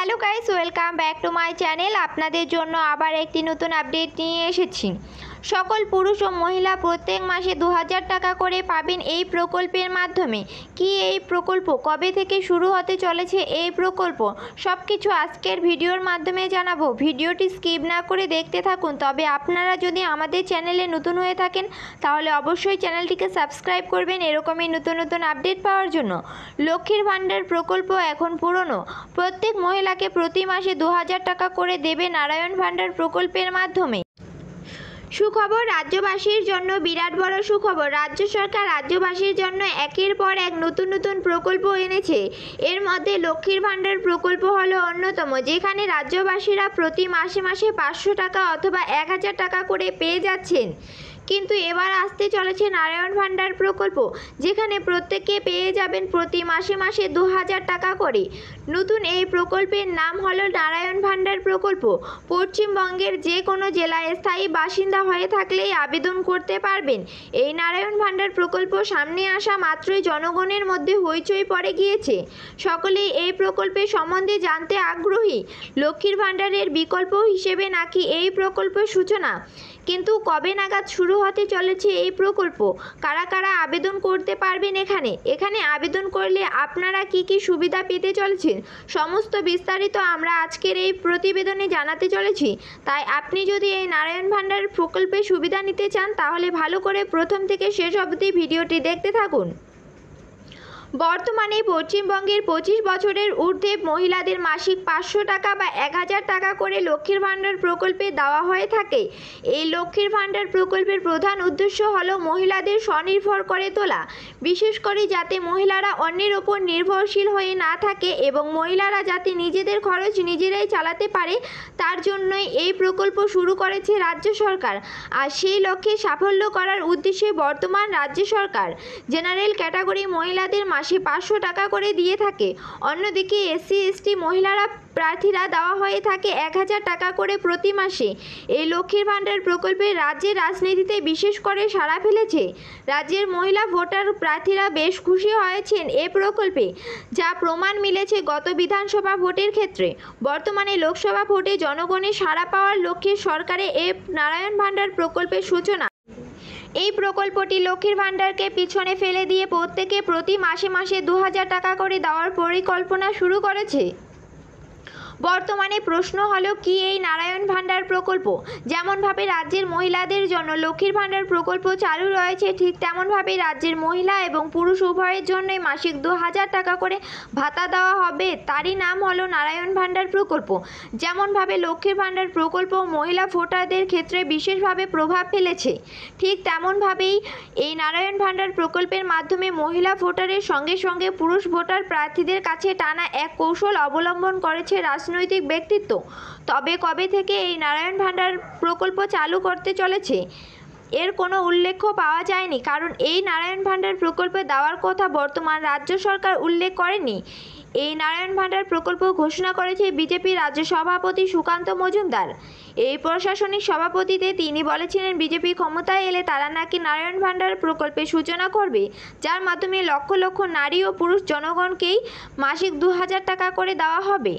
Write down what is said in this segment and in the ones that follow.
Hello guys, welcome back to my channel. আপনাদের জন্য আবার একটি নতুন আপডেট নিয়ে এসেছি। সকল পুরুষ ও মহিলা প্রত্যেক মাসে 2000 টাকা করে পাবেন এই প্রকল্পের মাধ্যমে। কি এই প্রকল্প, কবে থেকে শুরু হতে চলেছে এই প্রকল্প, সব কিছু আজকের ভিডিওর মাধ্যমে জানাবো। ভিডিওটি স্কিপ না করে দেখতে থাকুন। তবে আপনারা যদি আমাদের চ্যানেলে নতুন হয়ে থাকেন তাহলে অবশ্যই চ্যানেলটিকে সাবস্ক্রাইব করবেন এরকমই নতুন নতুন আপডেট পাওয়ার জন্য। লক্ষ্মীর ভাণ্ডার প্রকল্প এখন পুরনো। প্রত্যেক মহিলাকে প্রতি মাসে 2000 টাকা করে দেবে নারায়ণ ভাণ্ডার প্রকল্পের মাধ্যমে। সুখবর, রাজ্যবাসীর জন্য বিরাট বড় সুখবর। রাজ্য সরকার রাজ্যবাসীর জন্য একের পর এক নতুন নতুন প্রকল্প এনেছে। এর মধ্যে লক্ষ্মীর ভাণ্ডার প্রকল্প হলো অন্যতম, যেখানে রাজ্যবাসীরা প্রতি মাসে মাসে 500 টাকা অথবা 1000 টাকা করে পেয়ে যাচ্ছেন। কিন্তু এবার আসতে চলেছে নারায়ণ ভাণ্ডার প্রকল্প, যেখানে প্রত্যেকে পেয়ে যাবেন প্রতি মাসে মাসে 2000 টাকা করে। নতুন এই প্রকল্পের নাম হলো নারায়ণ ভাণ্ডার প্রকল্প। পশ্চিমবঙ্গের যে কোনো জেলায় স্থায়ী বাসিন্দা হয়ে থাকলেই আবেদন করতে পারবেন। এই নারায়ণ ভাণ্ডার প্রকল্প সামনে আসা মাত্রই জনগণের মধ্যে হইচই পড়ে গিয়েছে। সকলেই এই প্রকল্পের সম্বন্ধে জানতে আগ্রহী। লক্ষ্মীর ভাণ্ডারের বিকল্প হিসেবে নাকি এই প্রকল্পের সূচনা। কিন্তু কবে নাগাদ শুরু হতে চলেছে এই প্রকল্প, কারা কারা আবেদন করতে পারবেন, এখানে আবেদন করলে আপনারা কি কি সুবিধা পেতে চলেছেন, সমস্ত বিস্তারিত আমরা আজকের এই প্রতিবেদনে জানাতে চলেছি। তাই আপনি যদি এই নারায়ণ ভাণ্ডার প্রকল্পের সুবিধা নিতে চান তাহলে ভালো করে প্রথম থেকে শেষ অবধি ভিডিওটি দেখতে থাকুন। বর্তমানে পশ্চিমবঙ্গের 25 বছরের ঊর্ধ্বে মহিলাদের মাসিক 500 টাকা বা 1000 টাকা করে লক্ষ্মীর ভাণ্ডার প্রকল্পে দেওয়া হয়ে থাকে। এই লক্ষ্মীর ভাণ্ডার প্রকল্পের প্রধান উদ্দেশ্য হল মহিলাদের স্বনির্ভর করে তোলা, বিশেষ করে যাতে মহিলারা অন্যের ওপর নির্ভরশীল হয়ে না থাকে এবং মহিলারা যাতে নিজেদের খরচ নিজেরাই চালাতে পারে, তার জন্যই এই প্রকল্প শুরু করেছে রাজ্য সরকার। আর সেই লক্ষ্যে সাফল্য করার উদ্দেশ্যে বর্তমান রাজ্য সরকার জেনারেল ক্যাটাগরি মহিলাদের মাসে 500 টাকা করে দিয়ে থাকে। অন্যদিকে এসসি এসটি মহিলারা প্রার্থীরা দেওয়া হয়ে থাকে 1000 টাকা করে প্রতি মাসে। এই লক্ষ্মীর ভাণ্ডার প্রকল্পে রাজ্যের রাজনীতিতে বিশেষ করে সাড়া ফেলেছে। রাজ্যের মহিলা ভোটার প্রার্থীরা বেশ খুশি হয়েছেন এ প্রকল্পে, যা প্রমাণ মিলেছে গত বিধানসভা ভোটের ক্ষেত্রে। বর্তমানে লোকসভা ভোটে জনগণের সাড়া পাওয়ার লক্ষ্যে সরকারের এই নারায়ণ ভাণ্ডার প্রকল্পের সূচনা। এই প্রকল্পটি লক্ষ্মীর ভাণ্ডারকে পিছনে ফেলে দিয়ে প্রত্যেকে প্রতি মাসে মাসে 2000 টাকা করে দেওয়ার পরিকল্পনা শুরু করেছে। বর্তমানে প্রশ্ন হলো কি এই নারায়ণ ভাণ্ডার প্রকল্প, যেমনভাবে রাজ্যের মহিলাদের জন্য লক্ষ্মীর ভাণ্ডার প্রকল্প চালু রয়েছে, ঠিক তেমনভাবে রাজ্যের মহিলা এবং পুরুষ উভয়ের জন্যই মাসিক 2000 টাকা করে ভাতা দেওয়া হবে। তারই নাম হলো নারায়ণ ভাণ্ডার প্রকল্প। যেমনভাবে লক্ষ্মীর ভাণ্ডার প্রকল্প মহিলা ভোটারদের ক্ষেত্রে বিশেষভাবে প্রভাব ফেলেছে, ঠিক তেমনভাবেই এই নারায়ণ ভাণ্ডার প্রকল্পের মাধ্যমে মহিলা ভোটারের সঙ্গে সঙ্গে পুরুষ ভোটার প্রার্থীদের কাছে টানা এক কৌশল অবলম্বন করেছে রাজনৈতিক ব্যক্তিত্ব। তবে কবে থেকে এই নারায়ণ ভাণ্ডার প্রকল্প চালু করতে চলেছে এর কোনো উল্লেখ পাওয়া যায়নি, কারণ এই নারায়ণ ভাণ্ডার প্রকল্পে দেওয়ার কথা বর্তমান রাজ্য সরকার উল্লেখ করেনি। এই নারায়ণ ভাণ্ডার প্রকল্প ঘোষণা করেছে বিজেপি রাজ্য সভাপতি সুকান্ত মজুমদার। এই প্রশাসনিক সভাপতিতে তিনি বলেছিলেন বিজেপি ক্ষমতায় এলে তারা নাকি নারায়ণ ভাণ্ডার প্রকল্পের সূচনা করবে, যার মাধ্যমে লক্ষ লক্ষ নারী ও পুরুষ জনগণকেই মাসিক 2000 টাকা করে দেওয়া হবে।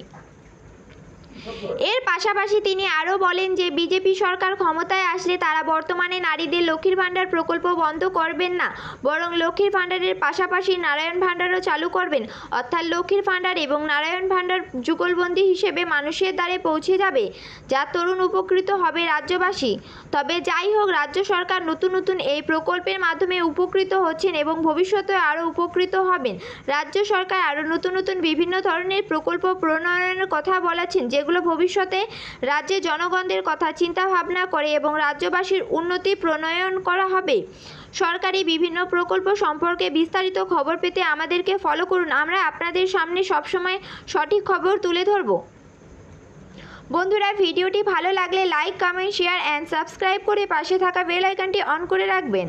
এর পাশাপাশি তিনি আরও বলেন যে বিজেপি সরকার ক্ষমতায় আসলে তারা বর্তমানে নারীদের লক্ষ্মীর ভাণ্ডার প্রকল্প বন্ধ করবেন না, বরং লক্ষ্মীর ভাণ্ডারের পাশাপাশি নারায়ণ ভাণ্ডারও চালু করবেন। অর্থাৎ লক্ষ্মীর ভাণ্ডার এবং নারায়ণ ভাণ্ডার যুগলবন্দি হিসেবে মানুষের দ্বারে পৌঁছে যাবে, যা তরুণ উপকৃত হবে রাজ্যবাসী। তবে যাই হোক, রাজ্য সরকার নতুন নতুন এই প্রকল্পের মাধ্যমে উপকৃত হচ্ছেন এবং ভবিষ্যতে আরও উপকৃত হবেন। রাজ্য সরকার আরও নতুন নতুন বিভিন্ন ধরনের প্রকল্প প্রণয়নের কথা বলেছেন, যেগুলো ভবিষ্যতে রাজ্যের জনগণদের কথা চিন্তা ভাবনা করে এবং রাজ্যবাসীর উন্নতি প্রণয়ন করা হবে। সরকারি বিভিন্ন প্রকল্প সম্পর্কে বিস্তারিত খবর পেতে আমাদেরকে ফলো করুন। আমরা আপনাদের সামনে সবসময় সঠিক খবর তুলে ধরব। বন্ধুরা, ভিডিওটি ভালো লাগলে like, comment, share and subscribe করে পাশে থাকা বেল আইকনটি অন করে রাখবেন।